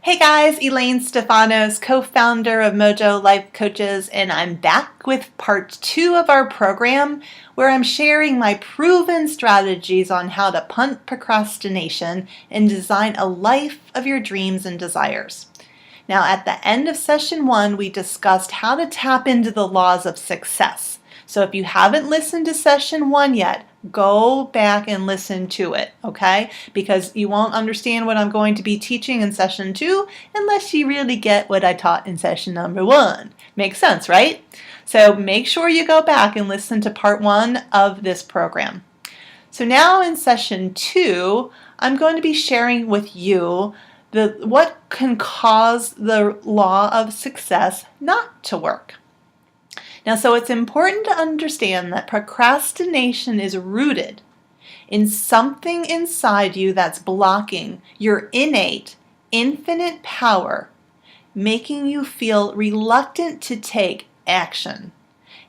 Hey guys, Elaine Stefanos, co-founder of Mojo Life Coaches, and I'm back with part 2 of our program where I'm sharing my proven strategies on how to punt procrastination and design a life of your dreams and desires. Now, at the end of session 1, we discussed how to tap into the laws of success. So if you haven't listened to session 1 yet, go back and listen to it, okay? Because you won't understand what I'm going to be teaching in session 2 unless you really get what I taught in session number 1. Makes sense, right? So make sure you go back and listen to part 1 of this program. So now in session 2, I'm going to be sharing with you what can cause the law of success not to work. Now, so it's important to understand that procrastination is rooted in something inside you that's blocking your innate, infinite power, making you feel reluctant to take action.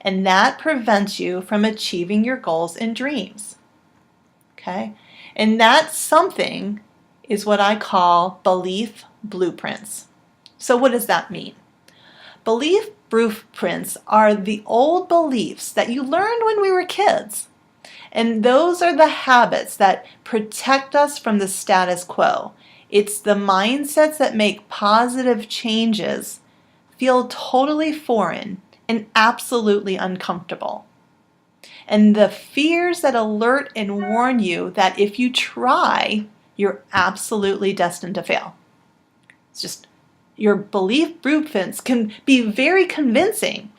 And that prevents you from achieving your goals and dreams. Okay? And that something is what I call belief blueprints. So what does that mean? Belief blueprints are the old beliefs that you learned when we were kids. And those are the habits that protect us from the status quo. It's the mindsets that make positive changes feel totally foreign and absolutely uncomfortable. And the fears that alert and warn you that if you try, you're absolutely destined to fail. It's just your belief blueprints can be very convincing,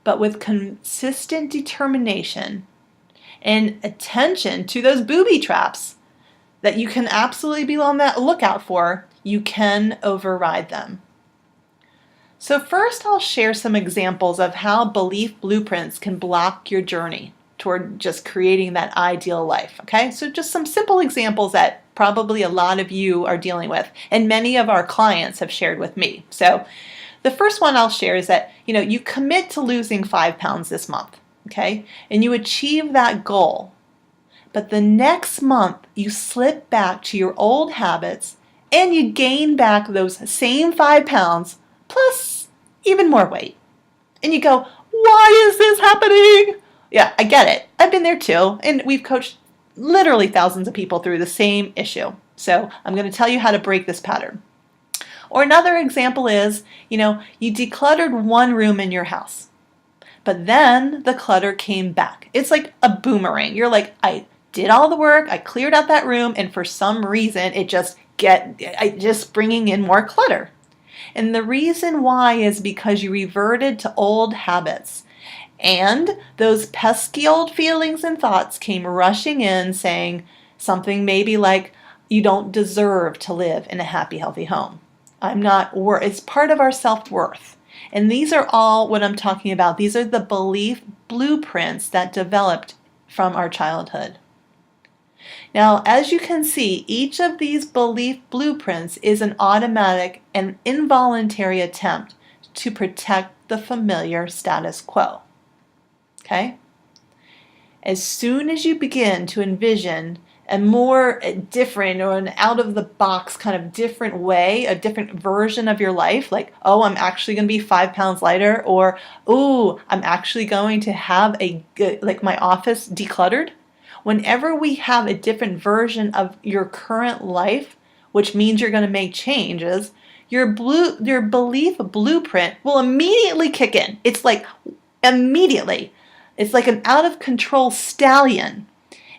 but with consistent determination and attention to those booby traps that you can absolutely be on that lookout for, you can override them. So first I'll share some examples of how belief blueprints can block your journey toward just creating that ideal life, okay? So just some simple examples that probably a lot of you are dealing with, and many of our clients have shared with me. So the first one I'll share is that, you commit to losing 5 pounds this month, okay? And you achieve that goal. But the next month you slip back to your old habits and you gain back those same 5 pounds plus even more weight. And you go, why is this happening? Yeah, I get it. I've been there too. And we've coached literally thousands of people through the same issue. So I'm going to tell you how to break this pattern. Or another example is, you decluttered one room in your house, but then the clutter came back. It's like a boomerang. You're like, I did all the work, I cleared out that room, and for some reason it just bringing in more clutter. And the reason why is because you reverted to old habits. And those pesky old feelings and thoughts came rushing in saying something maybe like, you don't deserve to live in a happy, healthy home. It's part of our self-worth. And these are all what I'm talking about. These are the belief blueprints that developed from our childhood. Now, as you can see, each of these belief blueprints is an automatic and involuntary attempt to protect the familiar status quo. Okay? As soon as you begin to envision a more different or an out-of-the-box kind of different way, a different version of your life, like, oh, I'm actually going to be 5 pounds lighter, or, oh, I'm actually going to have my office decluttered. Whenever we have a different version of your current life, which means you're going to make changes, your belief blueprint will immediately kick in. It's like immediately. It's like an out-of-control stallion,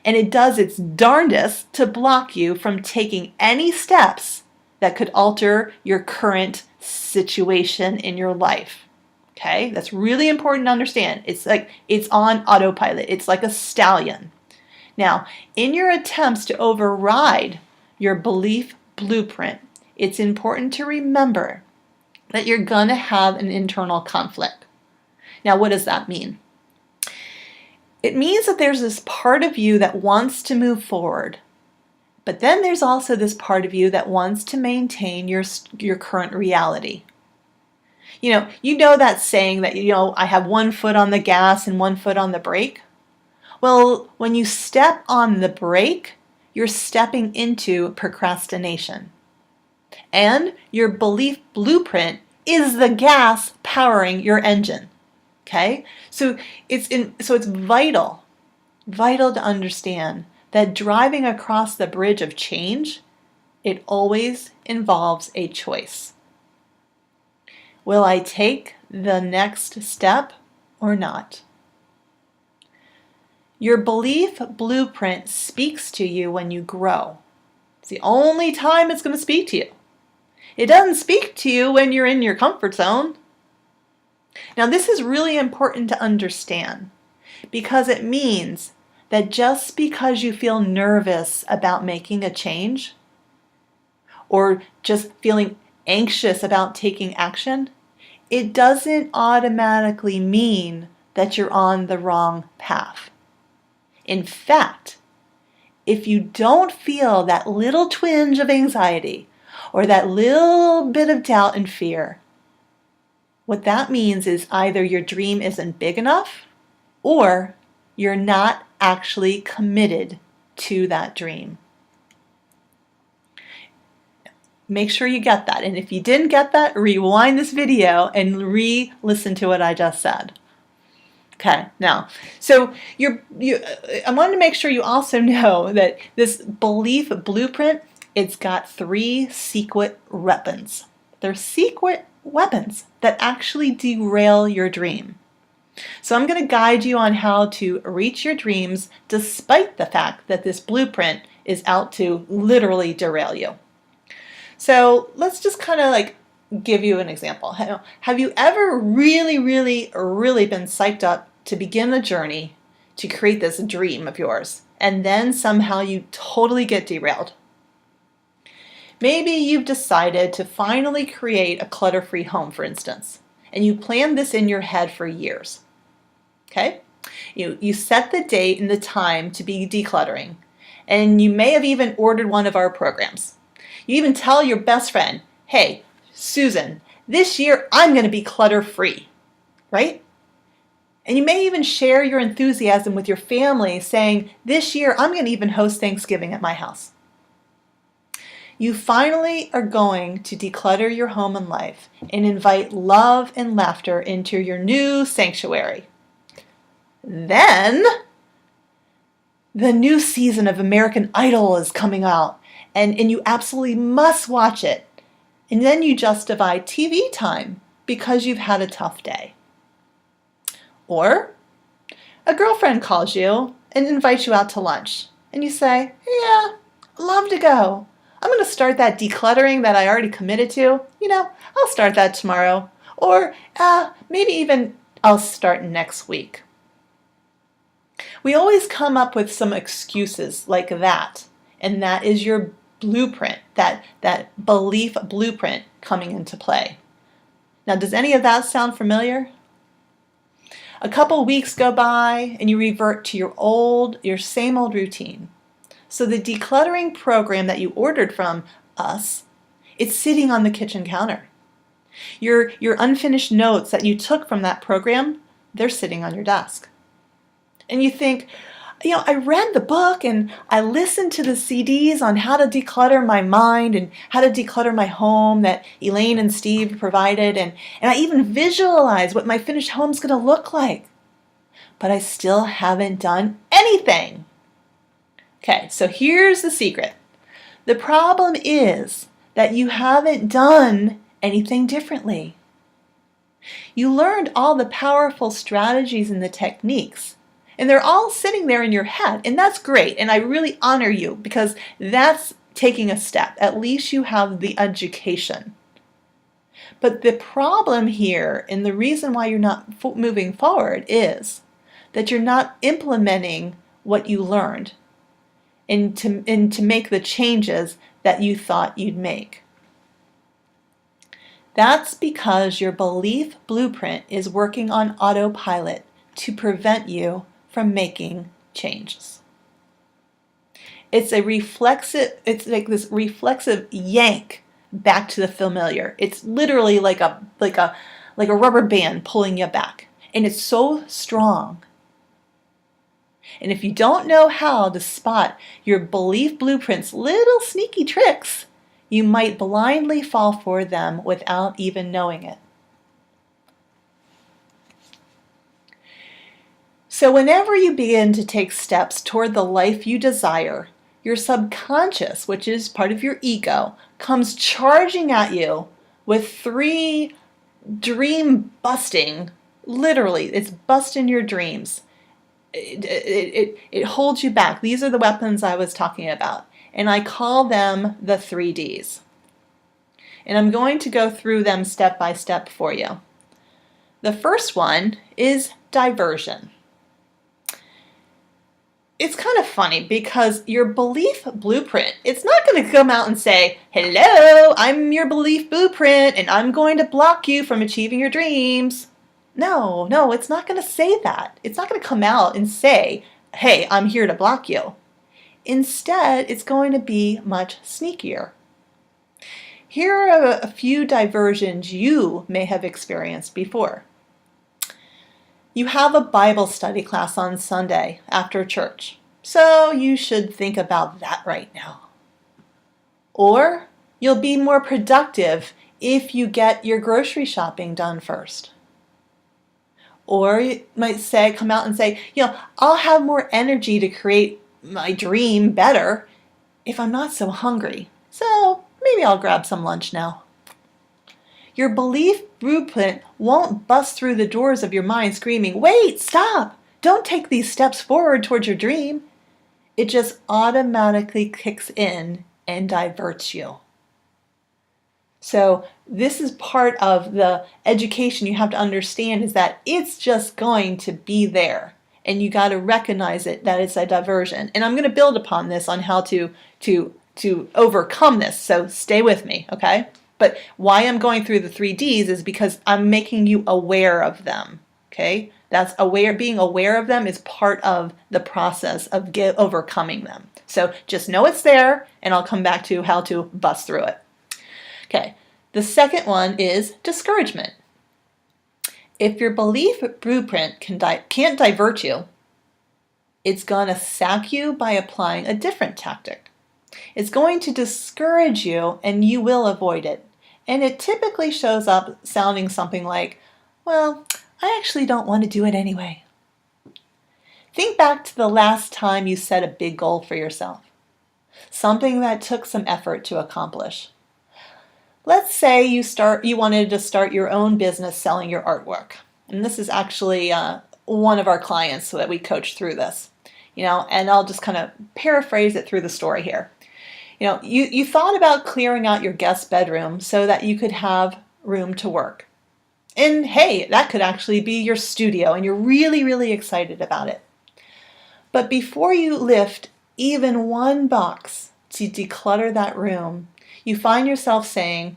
and it does its darndest to block you from taking any steps that could alter your current situation in your life. Okay? That's really important to understand. It's like it's on autopilot. It's like a stallion. Now, in your attempts to override your belief blueprint, it's important to remember that you're going to have an internal conflict. Now, what does that mean? It means that there's this part of you that wants to move forward, but then there's also this part of you that wants to maintain your current reality. You know that saying that, I have one foot on the gas and one foot on the brake? Well, when you step on the brake, you're stepping into procrastination. And your belief blueprint is the gas powering your engine. Okay? So it's vital to understand that driving across the bridge of change, it always involves a choice. Will I take the next step or not? Your belief blueprint speaks to you when you grow. It's the only time it's going to speak to you. It doesn't speak to you when you're in your comfort zone. Now, this is really important to understand because it means that just because you feel nervous about making a change or just feeling anxious about taking action, it doesn't automatically mean that you're on the wrong path. In fact, if you don't feel that little twinge of anxiety or that little bit of doubt and fear, what that means is either your dream isn't big enough or you're not actually committed to that dream. Make sure you get that. And if you didn't get that, rewind this video and re-listen to what I just said. Okay, now, so I wanted to make sure you also know that this belief blueprint, it's got 3 secret weapons. They're secret weapons that actually derail your dream. So I'm going to guide you on how to reach your dreams despite the fact that this blueprint is out to literally derail you. So let's just kind of like give you an example. Have you ever really been psyched up to begin a journey to create this dream of yours, and then somehow you totally get derailed? Maybe you've decided to finally create a clutter-free home, for instance, and you planned this in your head for years. Okay? You set the date and the time to be decluttering, and you may have even ordered one of our programs. You even tell your best friend, hey, Susan, this year I'm going to be clutter-free, right? And you may even share your enthusiasm with your family saying, this year I'm going to even host Thanksgiving at my house. You finally are going to declutter your home and life and invite love and laughter into your new sanctuary. Then, the new season of American Idol is coming out, and you absolutely must watch it. And then you justify TV time because you've had a tough day. Or a girlfriend calls you and invites you out to lunch, and you say, yeah, I'd love to go. I'm going to start that decluttering that I already committed to. I'll start that tomorrow. Or maybe even I'll start next week. We always come up with some excuses like that, and that is your blueprint, that belief blueprint coming into play. Now, does any of that sound familiar? A couple weeks go by and you revert to your same old routine. So the decluttering program that you ordered from us, it's sitting on the kitchen counter. Your unfinished notes that you took from that program, they're sitting on your desk. And you think, I read the book and I listened to the CDs on how to declutter my mind and how to declutter my home that Elaine and Steve provided, and I even visualized what my finished home's going to look like. But I still haven't done anything. Okay, so here's the secret. The problem is that you haven't done anything differently. You learned all the powerful strategies and the techniques, and they're all sitting there in your head, and that's great, and I really honor you because that's taking a step. At least you have the education. But the problem here, and the reason why you're not moving forward, is that you're not implementing what you learned and to make the changes that you thought you'd make. That's because your belief blueprint is working on autopilot to prevent you from making changes. It's like this reflexive yank back to the familiar. It's literally like a rubber band pulling you back, and it's so strong. And if you don't know how to spot your belief blueprint's little sneaky tricks, you might blindly fall for them without even knowing it. So whenever you begin to take steps toward the life you desire, your subconscious, which is part of your ego, comes charging at you with 3 dream busting, literally, it's busting your dreams. It holds you back. These are the weapons I was talking about, and I call them the 3 Ds. And I'm going to go through them step by step for you. The first one is diversion. It's kind of funny because your belief blueprint, it's not going to come out and say, hello, I'm your belief blueprint and I'm going to block you from achieving your dreams. No, it's not going to say that. It's not going to come out and say, hey, I'm here to block you. Instead, it's going to be much sneakier. Here are a few diversions you may have experienced before. You have a Bible study class on Sunday after church, so you should think about that right now. Or you'll be more productive if you get your grocery shopping done first. Or you might come out and say, I'll have more energy to create my dream better if I'm not so hungry. So maybe I'll grab some lunch now. Your belief blueprint won't bust through the doors of your mind screaming, wait, stop, don't take these steps forward towards your dream. It just automatically kicks in and diverts you. So this is part of the education you have to understand, is that it's just going to be there. And you got to recognize it, that it's a diversion. And I'm going to build upon this on how to overcome this. So stay with me, okay? But why I'm going through the 3 Ds is because I'm making you aware of them, okay? Being aware of them is part of the process of overcoming them. So just know it's there, and I'll come back to how to bust through it. Okay, the second one is discouragement. If your belief blueprint can't divert you, it's going to sack you by applying a different tactic. It's going to discourage you, and you will avoid it. And it typically shows up sounding something like, well, I actually don't want to do it anyway. Think back to the last time you set a big goal for yourself, something that took some effort to accomplish. Let's say you wanted to start your own business selling your artwork. And this is actually one of our clients that we coach through this. And I'll just kind of paraphrase it through the story here. You thought about clearing out your guest bedroom so that you could have room to work. And hey, that could actually be your studio, and you're really, really excited about it. But before you lift even one box to declutter that room, you find yourself saying,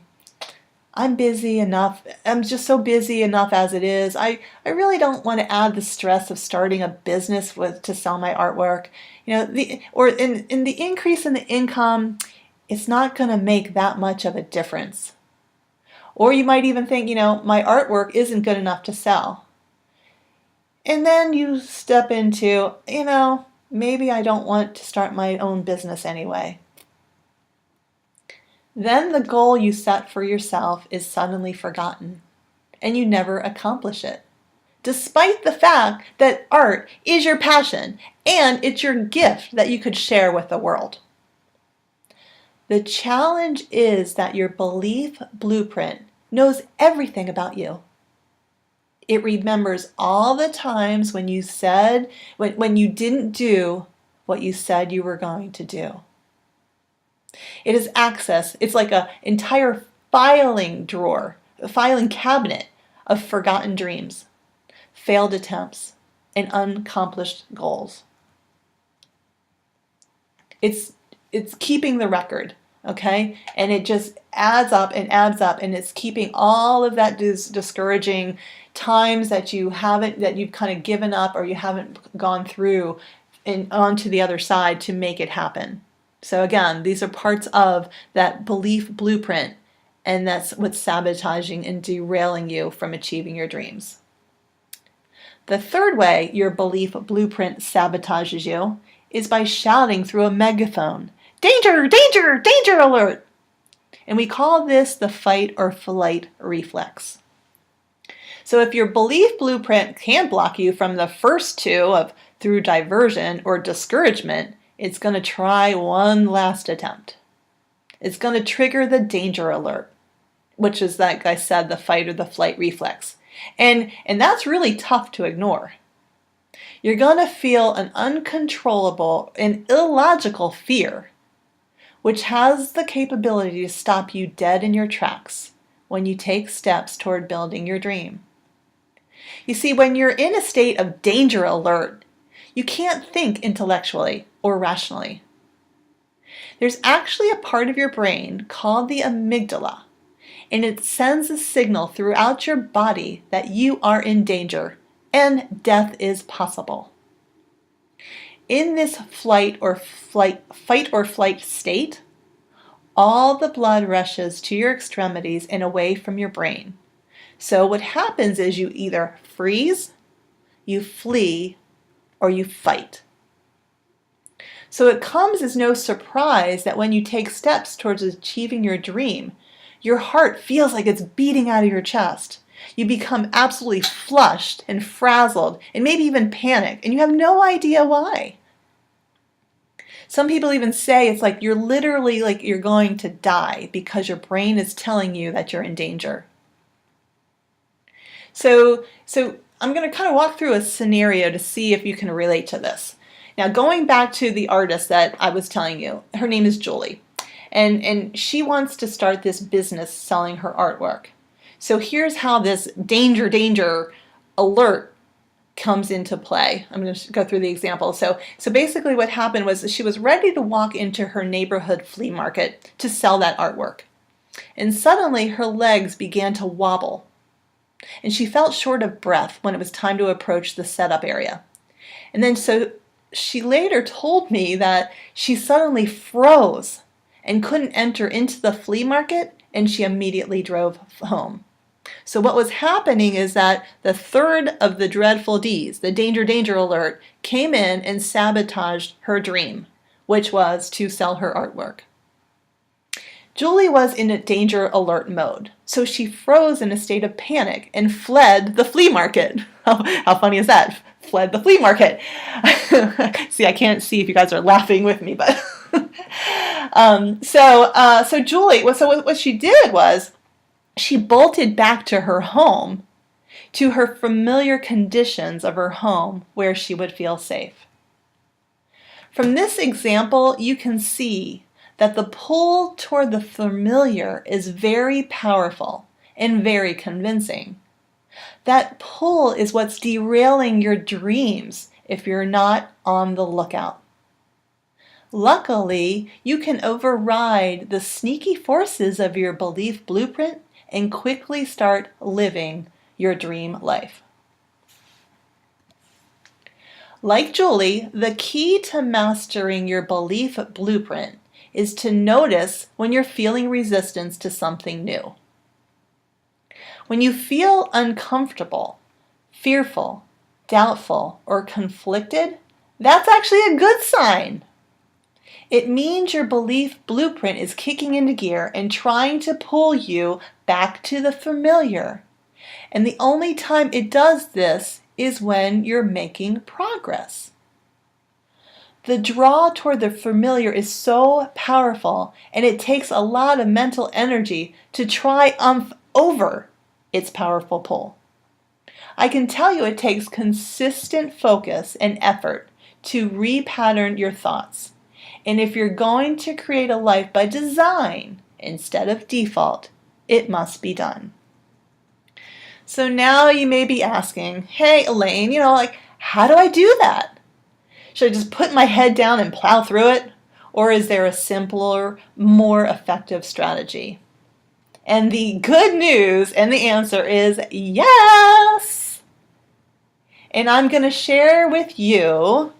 I'm busy enough. I'm just so busy enough as it is. I really don't want to add the stress of starting a business to sell my artwork. The increase in the income, it's not going to make that much of a difference. Or you might even think, my artwork isn't good enough to sell. And then you step into, maybe I don't want to start my own business anyway. Then the goal you set for yourself is suddenly forgotten, and you never accomplish it, despite the fact that art is your passion and it's your gift that you could share with the world. The challenge is that your belief blueprint knows everything about you. It remembers all the times when you didn't do what you said you were going to do. It has access. It's like an entire filing drawer, a filing cabinet of forgotten dreams, failed attempts, and unaccomplished goals. It's keeping the record, okay? And it just adds up, and it's keeping all of that discouraging times that you've kind of given up, or you haven't gone through and onto the other side to make it happen. So again, these are parts of that belief blueprint, and that's what's sabotaging and derailing you from achieving your dreams. The third way your belief blueprint sabotages you is by shouting through a megaphone, "Danger, danger, danger alert!" And we call this the fight or flight reflex. So if your belief blueprint can block you from the first two of through diversion or discouragement, it's going to try one last attempt. It's going to trigger the danger alert, which is, like I said, the fight or the flight reflex. And that's really tough to ignore. You're going to feel an uncontrollable and illogical fear, which has the capability to stop you dead in your tracks when you take steps toward building your dream. You see, when you're in a state of danger alert, you can't think intellectually or rationally. There's actually a part of your brain called the amygdala, and it sends a signal throughout your body that you are in danger and death is possible. In this fight or flight state, all the blood rushes to your extremities and away from your brain. So what happens is you either freeze, you flee, or you fight. So it comes as no surprise that when you take steps towards achieving your dream, your heart feels like it's beating out of your chest. You become absolutely flushed and frazzled and maybe even panicked, and you have no idea why. Some people even say it's like you're literally like you're going to die because your brain is telling you that you're in danger. So I'm going to kind of walk through a scenario to see if you can relate to this. Now, going back to the artist that I was telling you, her name is Julie, and she wants to start this business selling her artwork. So here's how this danger alert comes into play. I'm going to go through the example. So basically what happened was she was ready to walk into her neighborhood flea market to sell that artwork. And suddenly her legs began to wobble. And she felt short of breath when it was time to approach the setup area. And then so she later told me that she suddenly froze and couldn't enter into the flea market, and she immediately drove home. So what was happening is that the third of the dreadful D's, the danger alert, came in and sabotaged her dream, which was to sell her artwork. Julie was in a danger alert mode, so she froze in a state of panic and fled the flea market. How funny is that? Fled the flea market. See, I can't see if you guys are laughing with me, but so Julie, what she did was she bolted back to her home, to her familiar conditions of her home where she would feel safe. From this example, you can see that the pull toward the familiar is very powerful and very convincing. That pull is what's derailing your dreams if you're not on the lookout. Luckily, you can override the sneaky forces of your belief blueprint and quickly start living your dream life. Like Julie, the key to mastering your belief blueprint is to notice when you're feeling resistance to something new. When you feel uncomfortable, fearful, doubtful, or conflicted, that's actually a good sign. It means your belief blueprint is kicking into gear and trying to pull you back to the familiar. And the only time it does this is when you're making progress. The draw toward the familiar is so powerful, and it takes a lot of mental energy to triumph over its powerful pull. I can tell you it takes consistent focus and effort to repattern your thoughts. And if you're going to create a life by design instead of default, it must be done. So now you may be asking, hey Elaine, how do I do that? Should I just put my head down and plow through it? Or is there a simpler, more effective strategy? And the good news and the answer is yes! And I'm going to share with you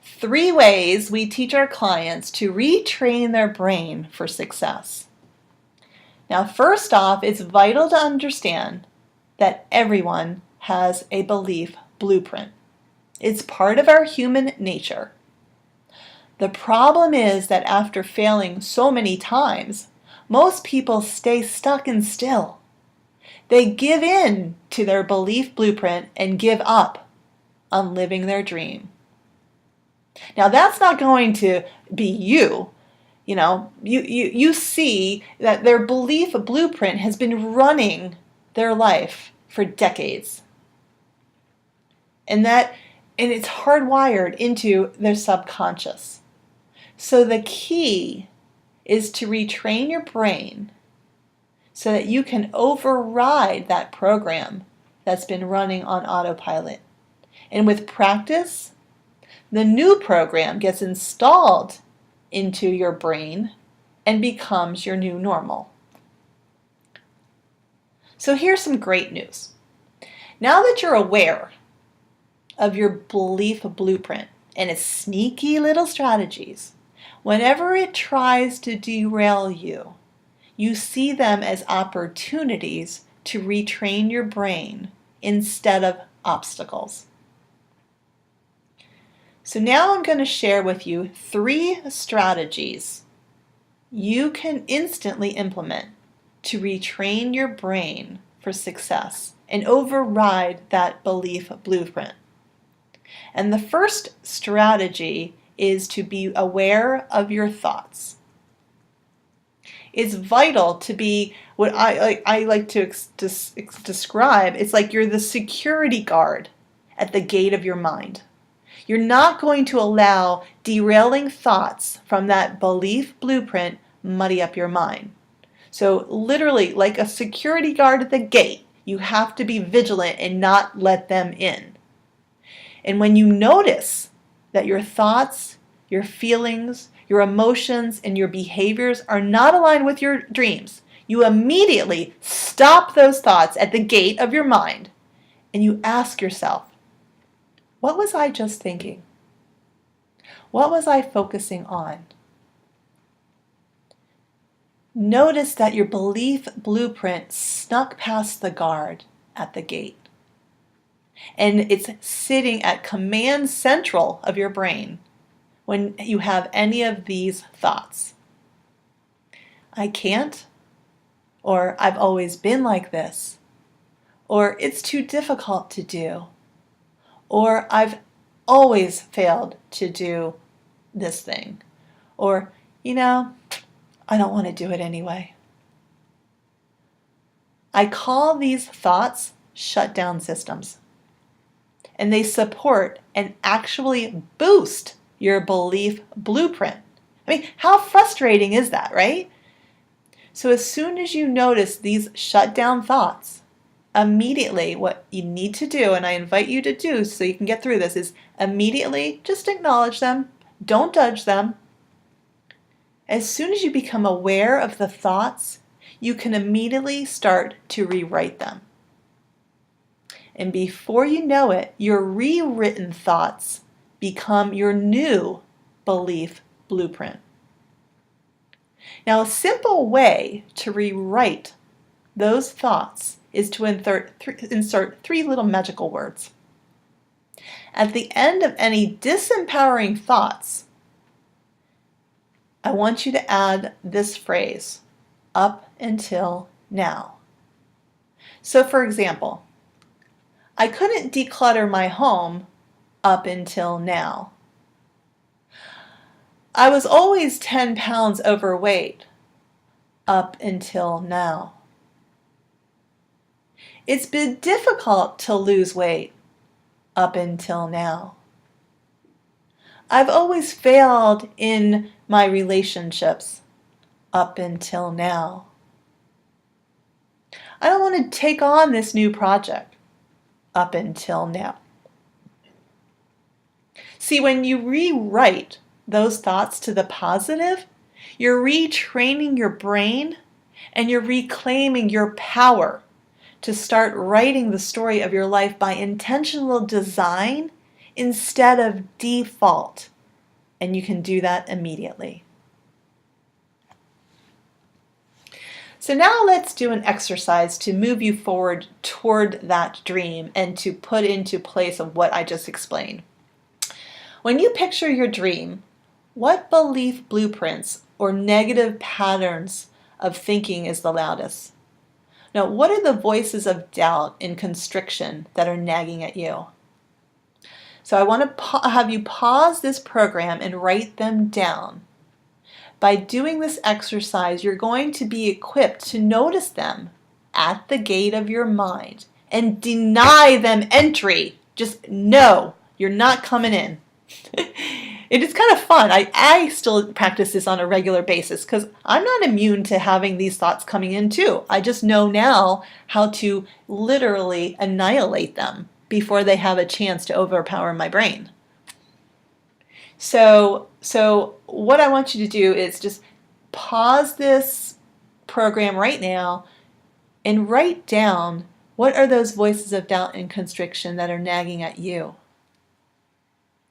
3 ways we teach our clients to retrain their brain for success. Now, first off, it's vital to understand that everyone has a belief blueprint. It's part of our human nature. The problem is that after failing so many times, most people stay stuck and still. They give in to their belief blueprint and give up on living their dream. Now that's not going to be you. You see that their belief blueprint has been running their life for decades. And it's hardwired into their subconscious. So the key is to retrain your brain so that you can override that program that's been running on autopilot. And with practice, the new program gets installed into your brain and becomes your new normal. So here's some great news. Now that you're aware of your belief blueprint and its sneaky little strategies, whenever it tries to derail you, you see them as opportunities to retrain your brain instead of obstacles. So now I'm going to share with you 3 strategies you can instantly implement to retrain your brain for success and override that belief blueprint. And the first strategy is to be aware of your thoughts. It's vital to be what I like to describe. It's like you're the security guard at the gate of your mind. You're not going to allow derailing thoughts from that belief blueprint muddy up your mind. So literally, like a security guard at the gate, you have to be vigilant and not let them in. And when you notice that your thoughts, your feelings, your emotions, and your behaviors are not aligned with your dreams, you immediately stop those thoughts at the gate of your mind and you ask yourself, what was I just thinking? What was I focusing on? Notice that your belief blueprint snuck past the guard at the gate. And it's sitting at command central of your brain when you have any of these thoughts. I can't, or I've always been like this, or it's too difficult to do, or I've always failed to do this thing, or, I don't want to do it anyway. I call these thoughts shutdown systems, and they support and actually boost your belief blueprint. I mean, how frustrating is that, right? So as soon as you notice these shutdown thoughts, immediately what you need to do, and I invite you to do so you can get through this, is immediately just acknowledge them. Don't judge them. As soon as you become aware of the thoughts, you can immediately start to rewrite them. And before you know it, your rewritten thoughts become your new belief blueprint. Now, a simple way to rewrite those thoughts is to insert 3 little magical words. At the end of any disempowering thoughts, I want you to add this phrase, up until now. So for example, I couldn't declutter my home up until now. I was always 10 pounds overweight up until now. It's been difficult to lose weight up until now. I've always failed in my relationships up until now. I don't want to take on this new project up until now. See, when you rewrite those thoughts to the positive, you're retraining your brain and you're reclaiming your power to start writing the story of your life by intentional design instead of default. And you can do that immediately. So now let's do an exercise to move you forward toward that dream and to put into place of what I just explained. When you picture your dream, what belief blueprints or negative patterns of thinking is the loudest? Now, what are the voices of doubt and constriction that are nagging at you? So I want to have you pause this program and write them down. By doing this exercise, you're going to be equipped to notice them at the gate of your mind and deny them entry. Just no, you're not coming in. It is kind of fun. I still practice this on a regular basis because I'm not immune to having these thoughts coming in too. I just know now how to literally annihilate them before they have a chance to overpower my brain. So what I want you to do is just pause this program right now and write down what are those voices of doubt and constriction that are nagging at you.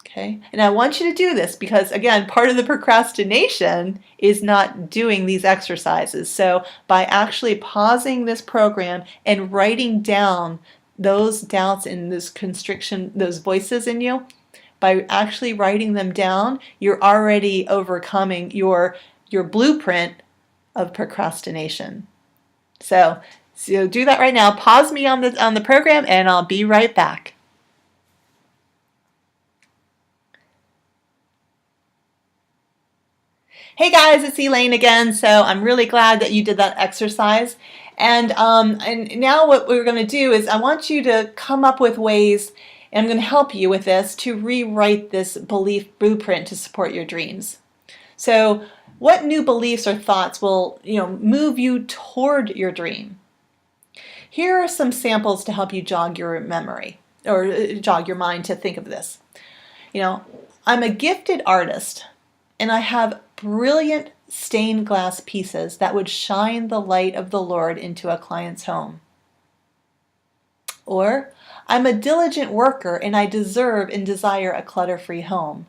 Okay? And I want you to do this because, again, part of the procrastination is not doing these exercises. So by actually pausing this program and writing down those doubts and this constriction, those voices in you, by actually writing them down, you're already overcoming your blueprint of procrastination. So do that right now. Pause me on the program and I'll be right back. Hey guys, it's Elaine again. So I'm really glad that you did that exercise. And now what we're going to do is I want you to come up with ways, and I'm going to help you with this, to rewrite this belief blueprint to support your dreams. So what new beliefs or thoughts will move you toward your dream? Here are some samples to help you jog your memory or jog your mind to think of this. I'm a gifted artist and I have brilliant stained glass pieces that would shine the light of the Lord into a client's home. Or, I'm a diligent worker and I deserve and desire a clutter-free home.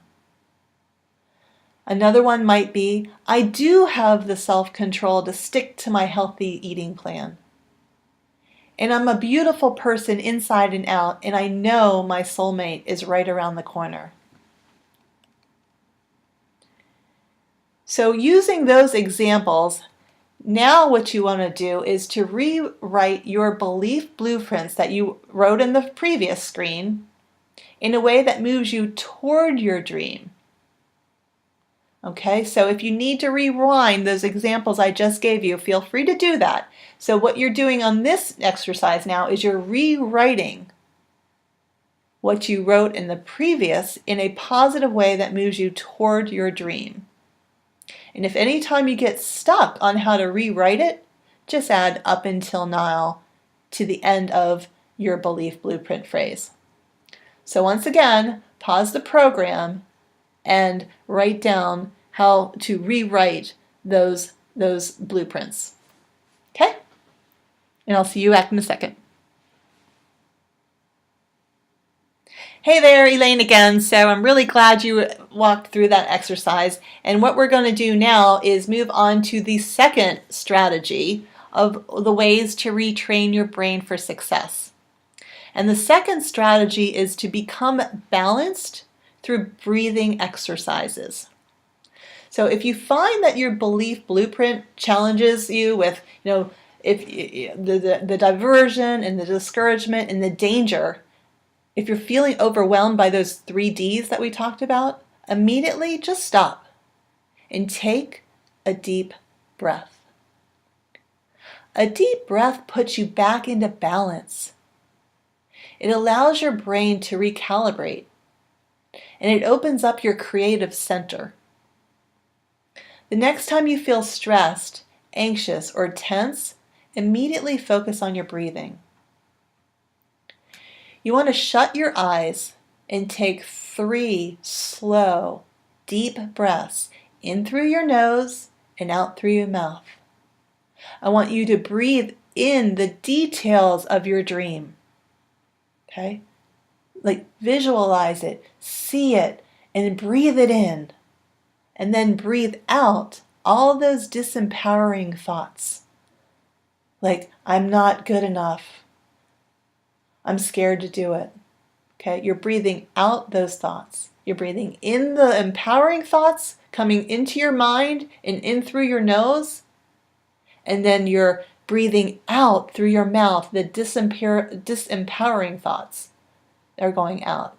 Another one might be, I do have the self-control to stick to my healthy eating plan. And I'm a beautiful person inside and out, and I know my soulmate is right around the corner. So using those examples, now what you want to do is to rewrite your belief blueprints that you wrote in the previous screen in a way that moves you toward your dream. Okay, so if you need to rewind those examples I just gave you, feel free to do that. So what you're doing on this exercise now is you're rewriting what you wrote in the previous in a positive way that moves you toward your dream. And if any time you get stuck on how to rewrite it, just add up until now to the end of your belief blueprint phrase. So once again, pause the program and write down how to rewrite those blueprints. Okay? And I'll see you back in a second. Hey there, Elaine again. So I'm really glad you walked through that exercise. And what we're going to do now is move on to the second strategy of the ways to retrain your brain for success. And the second strategy is to become balanced through breathing exercises. So if you find that your belief blueprint challenges you with, if the diversion and the discouragement and the danger, if you're feeling overwhelmed by those 3 Ds that we talked about, immediately just stop and take a deep breath. A deep breath puts you back into balance. It allows your brain to recalibrate, and it opens up your creative center. The next time you feel stressed, anxious, or tense, immediately focus on your breathing. You want to shut your eyes and take 3 slow, deep breaths in through your nose and out through your mouth. I want you to breathe in the details of your dream. Okay? Like visualize it, see it, and breathe it in. And then breathe out all those disempowering thoughts. Like, I'm not good enough. I'm scared to do it. Okay, you're breathing out those thoughts. You're breathing in the empowering thoughts coming into your mind and in through your nose. And then you're breathing out through your mouth. The disempowering thoughts are going out.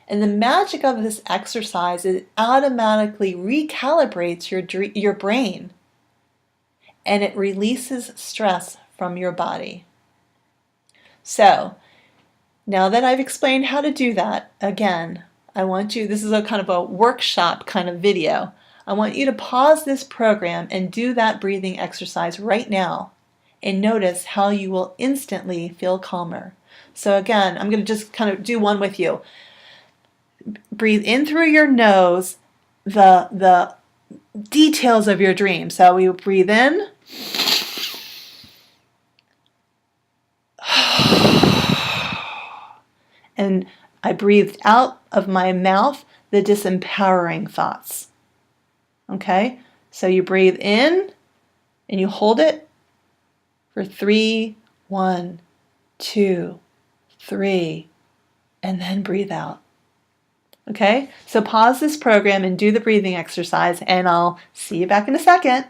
And the magic of this exercise is it automatically recalibrates your brain, and it releases stress from your body. So, now that I've explained how to do that, again, I want you, this is a kind of a workshop kind of video. I want you to pause this program and do that breathing exercise right now and notice how you will instantly feel calmer. So again, I'm going to just kind of do one with you. Breathe in through your nose the details of your dream. So we breathe in. And I breathed out of my mouth the disempowering thoughts. Okay? So you breathe in and you hold it for 3, 1, 2, 3, and then breathe out. Okay? So pause this program and do the breathing exercise, and I'll see you back in a second.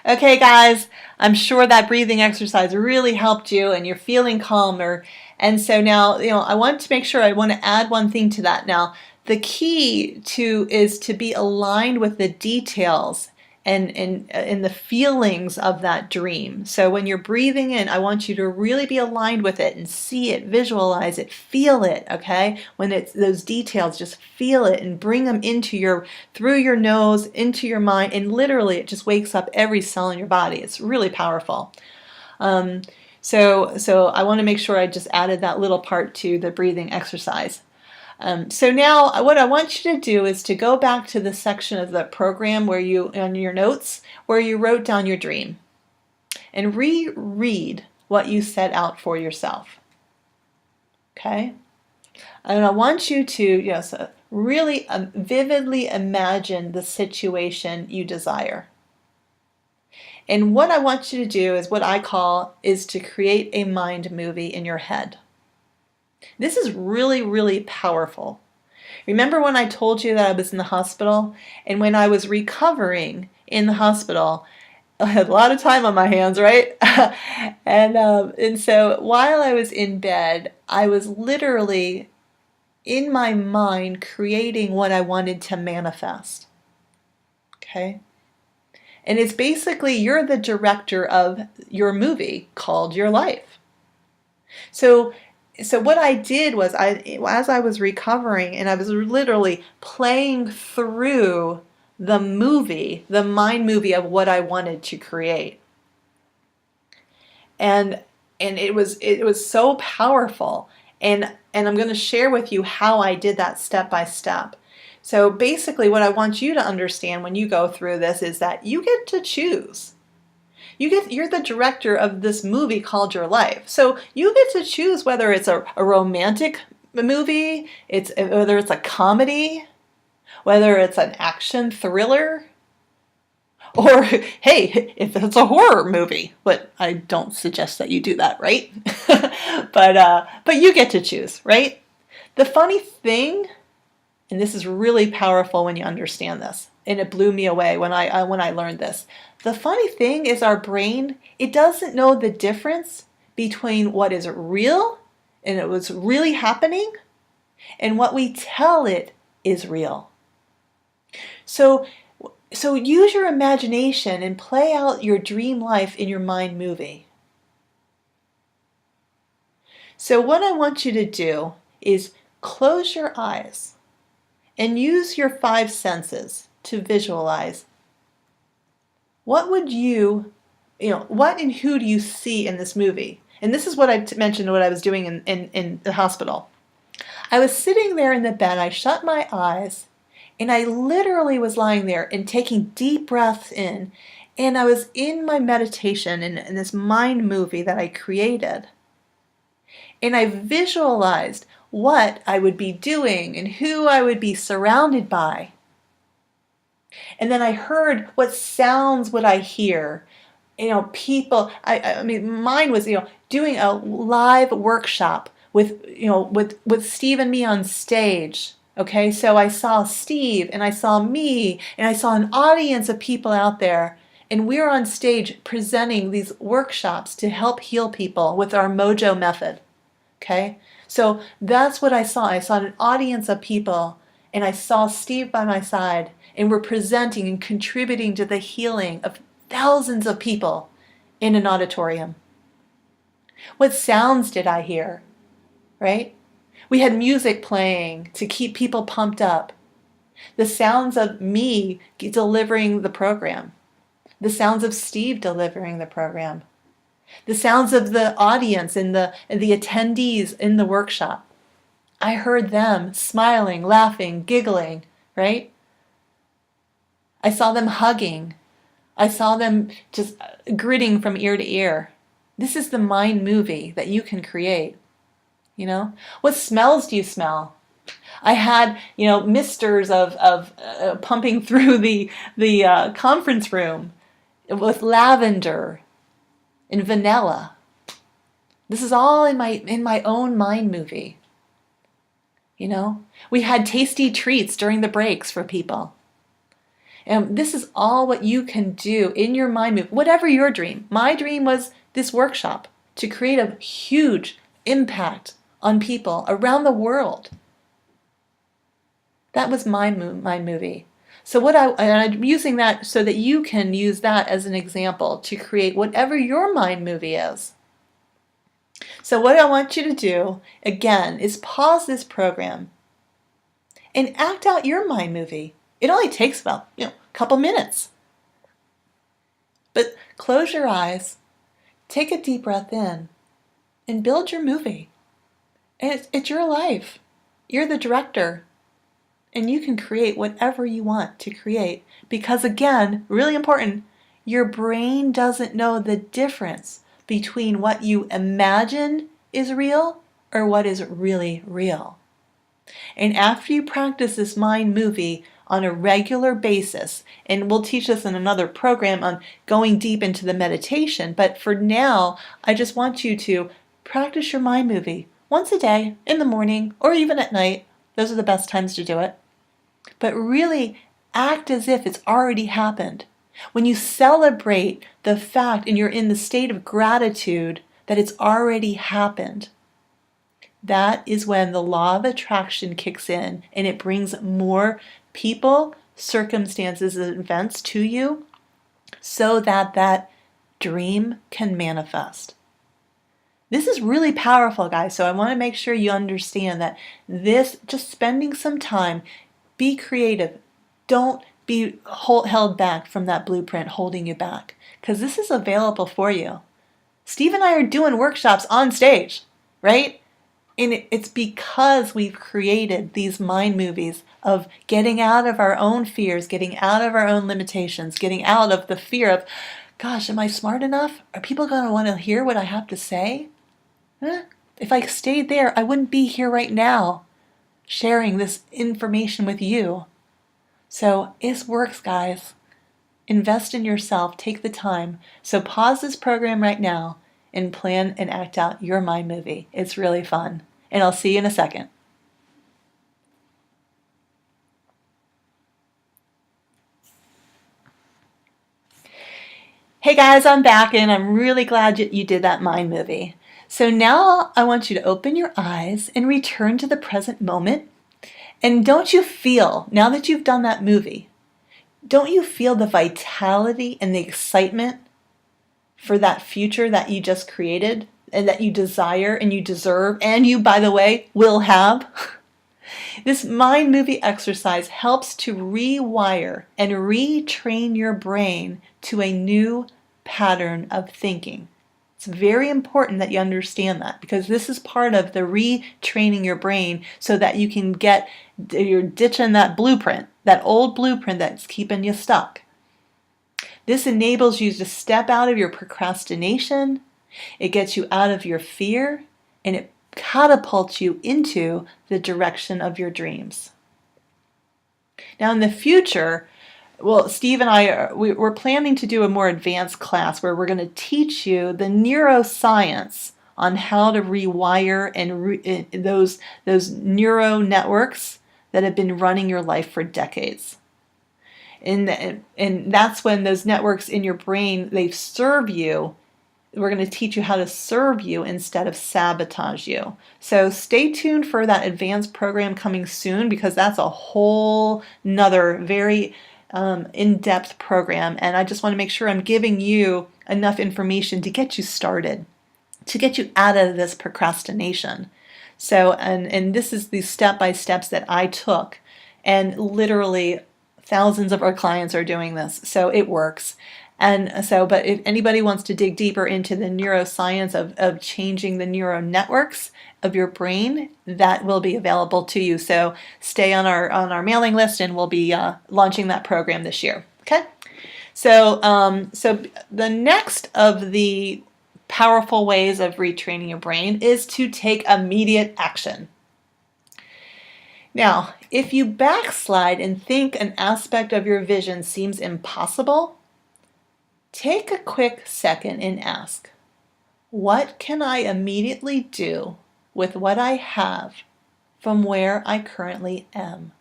Okay, guys, I'm sure that breathing exercise really helped you and you're feeling calmer. And so now, I want to add one thing to that. Now, the key is to be aligned with the details and the feelings of that dream. So when you're breathing in, I want you to really be aligned with it and see it, visualize it, feel it, okay? When it's those details, just feel it and bring them through your nose, into your mind, and literally it just wakes up every cell in your body. It's really powerful. So I want to make sure I just added that little part to the breathing exercise. So now what I want you to do is to go back to the section of the program on your notes, where you wrote down your dream, and reread what you set out for yourself. Okay? And I want you to really vividly imagine the situation you desire. And what I want you to do is what I call is to create a mind movie in your head. This is really, really powerful. Remember when I told you that I was in the hospital? And when I was recovering in the hospital, I had a lot of time on my hands, right? and so while I was in bed, I was literally in my mind creating what I wanted to manifest. Okay? And it's basically you're the director of your movie called your life. So what I did was, as I was recovering, and I was literally playing through the movie, the mind movie of what I wanted to create. And it was so powerful. And I'm going to share with you how I did that step by step. So basically what I want you to understand when you go through this is that you get to choose. You're the director of this movie called your life. So you get to choose whether it's a romantic movie, whether it's a comedy, whether it's an action thriller, or hey, if it's a horror movie. But I don't suggest that you do that, right? but you get to choose, right? The funny thing, and this is really powerful when you understand this, and it blew me away when I learned this. The funny thing is our brain, it doesn't know the difference between what is real and it was really happening and what we tell it is real. So use your imagination and play out your dream life in your mind movie. So what I want you to do is close your eyes and use your 5 senses to visualize. What would what and who do you see in this movie? And this is what I mentioned what I was doing in the hospital. I was sitting there in the bed, I shut my eyes, and I literally was lying there and taking deep breaths in, and I was in my meditation in this mind movie that I created. And I visualized what I would be doing and who I would be surrounded by. And then I heard what sounds would I hear. People, I mean, mine was, doing a live workshop with Steve and me on stage. Okay, so I saw Steve and I saw me and I saw an audience of people out there, and we're on stage presenting these workshops to help heal people with our Mojo method. Okay, so that's what I saw. I saw an audience of people and I saw Steve by my side, and we're presenting and contributing to the healing of thousands of people in an auditorium. What sounds did I hear? Right? We had music playing to keep people pumped up. The sounds of me delivering the program. The sounds of Steve delivering the program. The sounds of the audience and the attendees in the workshop. I heard them smiling, laughing, giggling, right? I saw them hugging. I saw them just gritting from ear to ear. This is the mind movie that you can create. You know, what smells do you smell? I had, misters of pumping through the conference room with lavender and vanilla. This is all in my own mind movie. You know, we had tasty treats during the breaks for people. And this is all what you can do in your mind movie, whatever your dream. My dream was this workshop to create a huge impact on people around the world. That was my movie. So I'm using that so that you can use that as an example to create whatever your mind movie is. So what I want you to do, again, is pause this program and act out your mind movie. It only takes about, a couple minutes. But close your eyes, take a deep breath in, and build your movie. And it's your life. You're the director. And you can create whatever you want to create. Because again, really important, your brain doesn't know the difference between what you imagine is real or what is really real. And after you practice this mind movie on a regular basis, and we'll teach this in another program on going deep into the meditation, but for now, I just want you to practice your mind movie once a day, in the morning, or even at night. Those are the best times to do it. But really act as if it's already happened. When you celebrate the fact and you're in the state of gratitude that it's already happened, that is when the law of attraction kicks in and it brings more people, circumstances, and events to you so that that dream can manifest. This is really powerful, guys, so I want to make sure you understand that this, just spending some time, be creative. Don't be held back from that blueprint holding you back, because this is available for you. Steve and I are doing workshops on stage, right? And it's because we've created these mind movies of getting out of our own fears, getting out of our own limitations, getting out of the fear of, gosh, am I smart enough? Are people going to want to hear what I have to say? If I stayed there, I wouldn't be here right now sharing this information with you. So it works, guys. Invest in yourself. Take the time. So pause this program right now and plan and act out your mind movie. It's really fun. And I'll see you in a second. Hey guys, I'm back and I'm really glad you did that mind movie. So now I want you to open your eyes and return to the present moment. And don't you feel, now that you've done that movie, don't you feel the vitality and the excitement for that future that you just created and that you desire and you deserve and you, by the way, will have? This mind movie exercise helps to rewire and retrain your brain to a new pattern of thinking. It's very important that you understand that, because this is part of the retraining your brain so that you can you're ditching that blueprint, that old blueprint that's keeping you stuck. This enables you to step out of your procrastination, it gets you out of your fear, and it catapults you into the direction of your dreams. Now in the future, well, Steve and I, we're planning to do a more advanced class where we're going to teach you the neuroscience on how to rewire and those neural networks, that have been running your life for decades. And that's when those networks in your brain, they serve you. We're going to teach you how to serve you instead of sabotage you. So stay tuned for that advanced program coming soon, because that's a whole nother very in-depth program. And I just want to make sure I'm giving you enough information to get you started, to get you out of this procrastination. So, and this is the step-by-steps that I took, and literally thousands of our clients are doing this, so it works. And so, but if anybody wants to dig deeper into the neuroscience of changing the neural networks of your brain, that will be available to you. So stay on our mailing list, and we'll be launching that program this year. Okay. So so the next of the powerful ways of retraining your brain is to take immediate action. Now, if you backslide and think an aspect of your vision seems impossible, take a quick second and ask, what can I immediately do with what I have from where I currently am?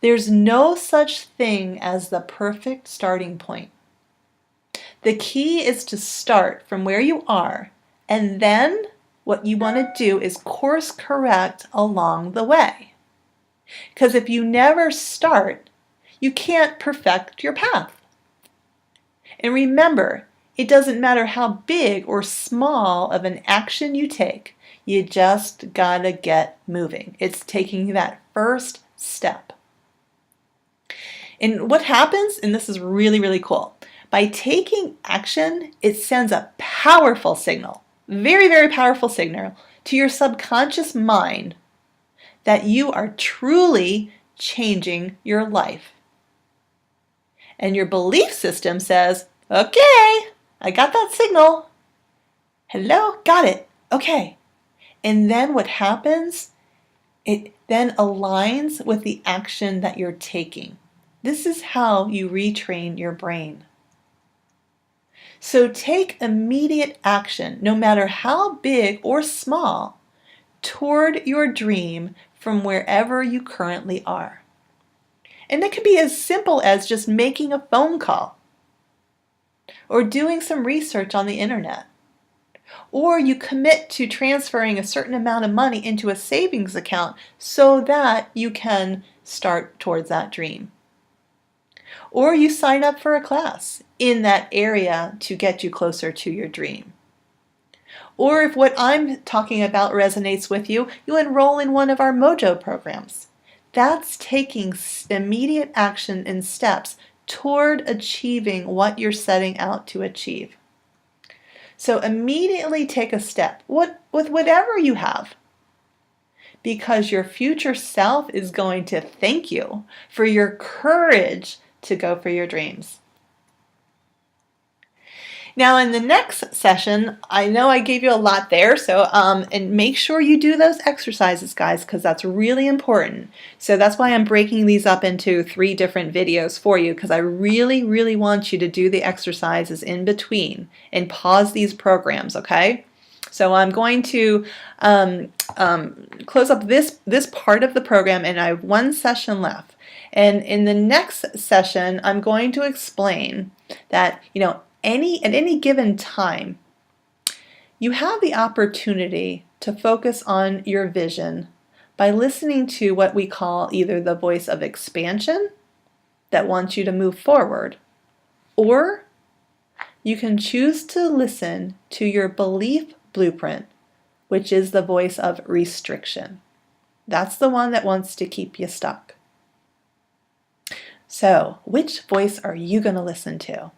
There's no such thing as the perfect starting point. The key is to start from where you are, and then what you want to do is course correct along the way. Because if you never start, you can't perfect your path. And remember, it doesn't matter how big or small of an action you take, you just gotta get moving. It's taking that first step. And what happens, and this is really, really cool, by taking action, it sends a powerful signal, very, very powerful signal to your subconscious mind that you are truly changing your life. And your belief system says, okay, I got that signal. Hello, got it. Okay. And then what happens? It then aligns with the action that you're taking. This is how you retrain your brain. So take immediate action, no matter how big or small, toward your dream from wherever you currently are. And that could be as simple as just making a phone call, or doing some research on the internet, or you commit to transferring a certain amount of money into a savings account so that you can start towards that dream. Or you sign up for a class in that area to get you closer to your dream. Or if what I'm talking about resonates with you, you enroll in one of our Mojo programs. That's taking immediate action and steps toward achieving what you're setting out to achieve. So immediately take a step with whatever you have, because your future self is going to thank you for your courage to go for your dreams. Now in the next session, I know I gave you a lot there, so and make sure you do those exercises, guys, because that's really important. So that's why I'm breaking these up into 3 different videos for you, because I really, really want you to do the exercises in between and pause these programs, okay? So I'm going to close up this part of the program, and I have 1 session left. And in the next session, I'm going to explain that, at any given time, you have the opportunity to focus on your vision by listening to what we call either the voice of expansion that wants you to move forward, or you can choose to listen to your belief blueprint, which is the voice of restriction. That's the one that wants to keep you stuck. So, which voice are you going to listen to?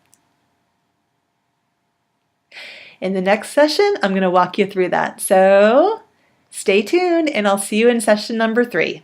In the next session, I'm going to walk you through that. So, stay tuned, and I'll see you in session number 3.